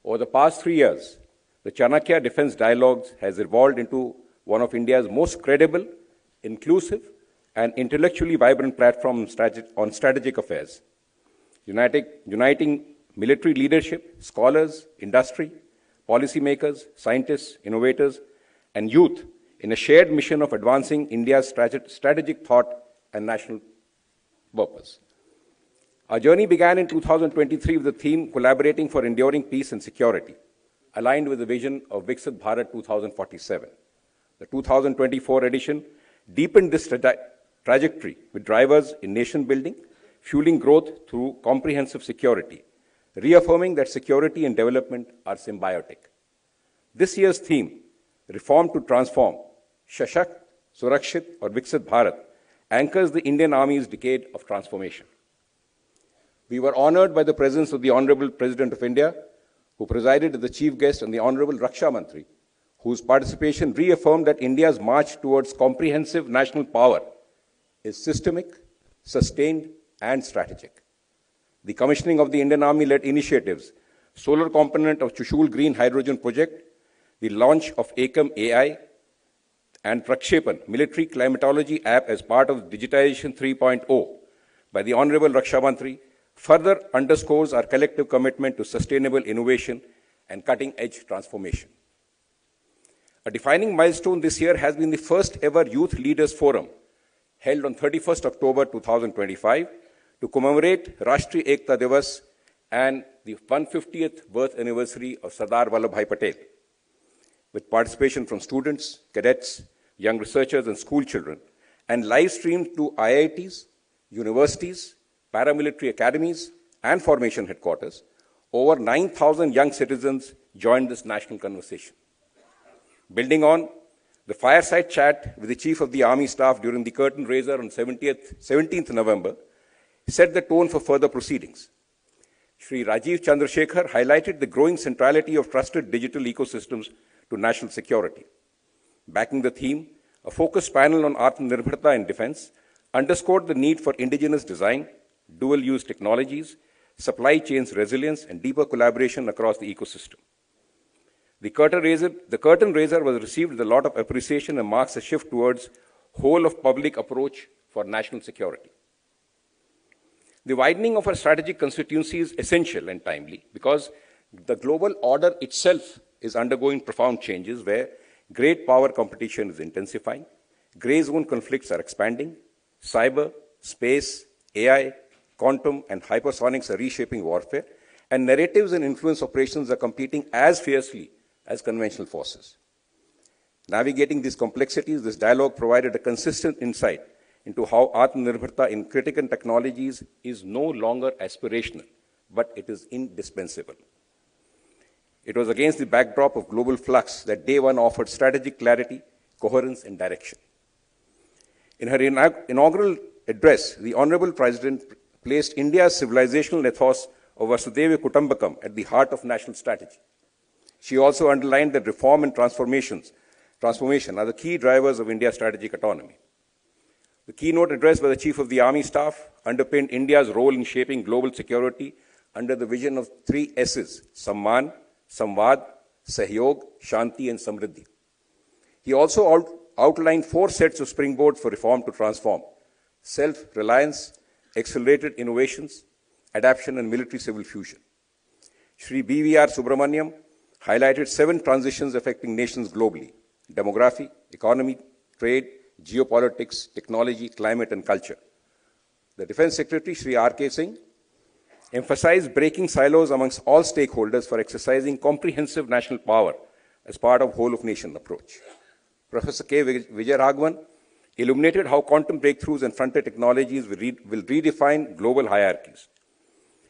Over the past 3 years, the Chanakya Defence Dialogue has evolved into one of India's most credible, inclusive, and intellectually vibrant platforms on strategic affairs, uniting military leadership, scholars, industry, policymakers, scientists, innovators, and youth in a shared mission of advancing India's strategic thought and national purpose. Our journey began in 2023 with the theme Collaborating for Enduring Peace and Security, aligned with the vision of Viksit Bharat 2047. The 2024 edition deepened this trajectory with drivers in nation building, fueling growth through comprehensive security, reaffirming that security and development are symbiotic. This year's theme, Reform to Transform, Shashakt, Surakshit or Viksit Bharat, anchors the Indian Army's decade of transformation. We were honored by the presence of the Honorable President of India, who presided as the chief guest, and the Honorable Raksha Mantri, whose participation reaffirmed that India's march towards comprehensive national power is systemic, sustained, and strategic. The commissioning of the Indian Army-led initiatives, solar component of Chushul Green Hydrogen Project, the launch of Ekam AI, and Prakshepan, military climatology app as part of Digitization 3.0 by the Honorable Raksha Mantri, further underscores our collective commitment to sustainable innovation and cutting-edge transformation. A defining milestone this year has been the first ever Youth Leaders Forum, held on 31st October 2025, to commemorate Rashtriya Ekta Divas and the 150th birth anniversary of Sardar Vallabhbhai Patel, with participation from students, cadets, young researchers, and school children, and live streamed to IITs, universities, paramilitary academies, and formation headquarters. Over 9,000 young citizens joined this national conversation. Building on the fireside chat with the Chief of the Army Staff during the curtain raiser on 17th November set the tone for further proceedings. Shri Rajiv Chandrasekhar highlighted the growing centrality of trusted digital ecosystems to national security. Backing the theme, a focused panel on Atmanirbharta in defense underscored the need for indigenous design, dual-use technologies, supply chains resilience, and deeper collaboration across the ecosystem. The curtain raiser was received with a lot of appreciation and marks a shift towards whole-of-public approach for national security. The widening of our strategic constituency is essential and timely because the global order itself is undergoing profound changes where great power competition is intensifying, grey zone conflicts are expanding, cyber, space, AI, quantum, and hypersonics are reshaping warfare, and narratives and influence operations are competing as fiercely as conventional forces. Navigating these complexities, this dialogue provided a consistent insight into how Atmanirbharta in critical technologies is no longer aspirational, but it is indispensable. It was against the backdrop of global flux that Day One offered strategic clarity, coherence, and direction. In her inaugural address, the Honorable President placed India's civilizational ethos of Vasudhaiva Kutumbakam at the heart of national strategy. She also underlined that reform and transformation are the key drivers of India's strategic autonomy. The keynote address by the Chief of the Army Staff underpinned India's role in shaping global security under the vision of 3 S's: Samman, Samvad, Sahyog, Shanti, and Samriddhi. He also outlined 4 sets of springboards for reform to transform: self-reliance, accelerated innovations, adaptation, and military-civil fusion. Shri B.V.R. Subramaniam highlighted 7 transitions affecting nations globally: demography, economy, trade, geopolitics, technology, climate, and culture. The Defense Secretary, Shri R.K. Singh, emphasized breaking silos amongst all stakeholders for exercising comprehensive national power as part of whole-of-nation approach. Professor K. Vijayaraghavan illuminated how quantum breakthroughs and frontier technologies will redefine global hierarchies.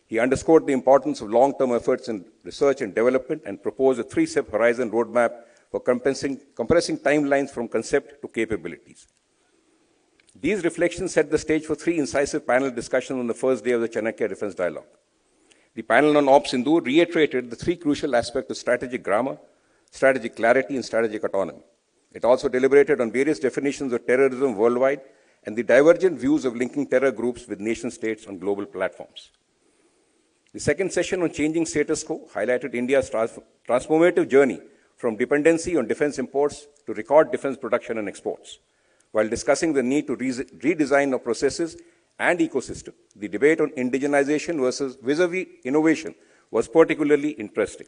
He underscored the importance of long-term efforts in research and development and proposed a 3-step horizon roadmap for compressing timelines from concept to capabilities. These reflections set the stage for 3 incisive panel discussions on the first day of the Chanakya Defence Dialogue. The panel on Ops Sindoor reiterated the 3 crucial aspects of strategic grammar, strategic clarity, and strategic autonomy. It also deliberated on various definitions of terrorism worldwide and the divergent views of linking terror groups with nation states on global platforms. The second session on changing status quo highlighted India's transformative journey from dependency on defense imports to record defense production and exports. While discussing the need to redesign our processes and ecosystem, the debate on indigenization vis-a-vis innovation was particularly interesting.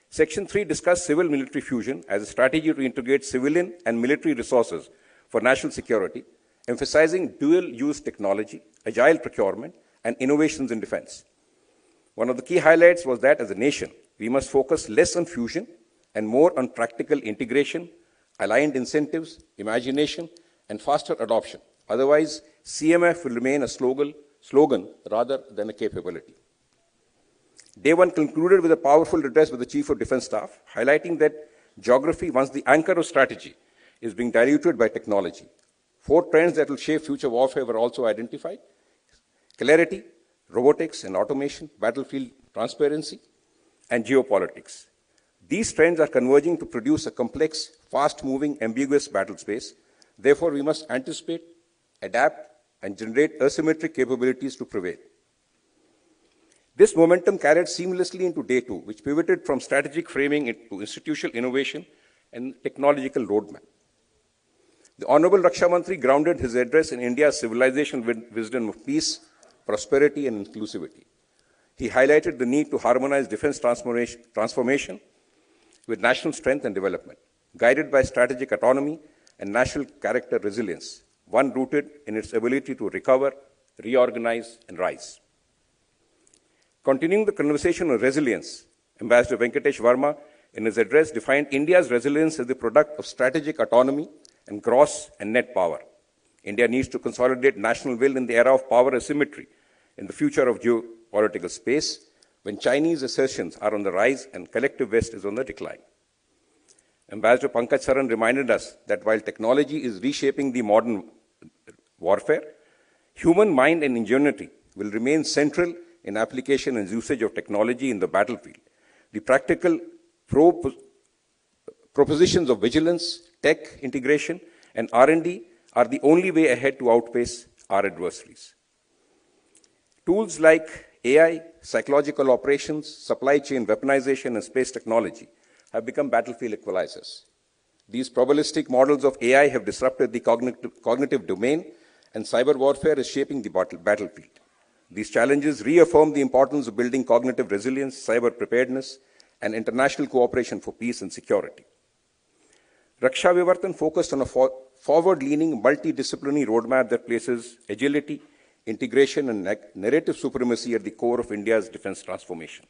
Section 3 discussed civil-military fusion as a strategy to integrate civilian and military resources for national security, emphasizing dual-use technology, agile procurement, and innovations in defense. One of the key highlights was that as a nation, we must focus less on fusion and more on practical integration, aligned incentives, imagination, and faster adoption. Otherwise, CMF will remain a slogan rather than a capability. Day 1 concluded with a powerful address by the Chief of Defense Staff, highlighting that geography, once the anchor of strategy, is being diluted by technology. 4 trends that will shape future warfare were also identified: clarity, robotics and automation, battlefield transparency, and geopolitics. These trends are converging to produce a complex, fast-moving, ambiguous battle space. Therefore, we must anticipate, adapt, and generate asymmetric capabilities to prevail. This momentum carried seamlessly into Day 2, which pivoted from strategic framing into institutional innovation and technological roadmap. The Honorable Raksha Mantri grounded his address in India's civilization wisdom of peace, prosperity, and inclusivity. He highlighted the need to harmonize defense transformation with national strength and development, guided by strategic autonomy and national character resilience, one rooted in its ability to recover, reorganize, and rise. Continuing the conversation on resilience, Ambassador Venkatesh Verma, in his address, defined India's resilience as the product of strategic autonomy and gross and net power. India needs to consolidate national will in the era of power asymmetry in the future of geopolitical space, when Chinese assertions are on the rise and collective West is on the decline. Ambassador Pankaj Saran reminded us that while technology is reshaping the modern warfare, human mind and ingenuity will remain central in application and usage of technology in the battlefield. The practical propositions of vigilance, tech integration, and R&D are the only way ahead to outpace our adversaries. Tools like AI, psychological operations, supply chain weaponization, and space technology have become battlefield equalizers. These probabilistic models of AI have disrupted the cognitive domain, and cyber warfare is shaping the battlefield. These challenges reaffirm the importance of building cognitive resilience, cyber preparedness, and international cooperation for peace and security. Raksha Vivartan focused on a forward-leaning, multidisciplinary roadmap that places agility, integration, and narrative supremacy at the core of India's defense transformation.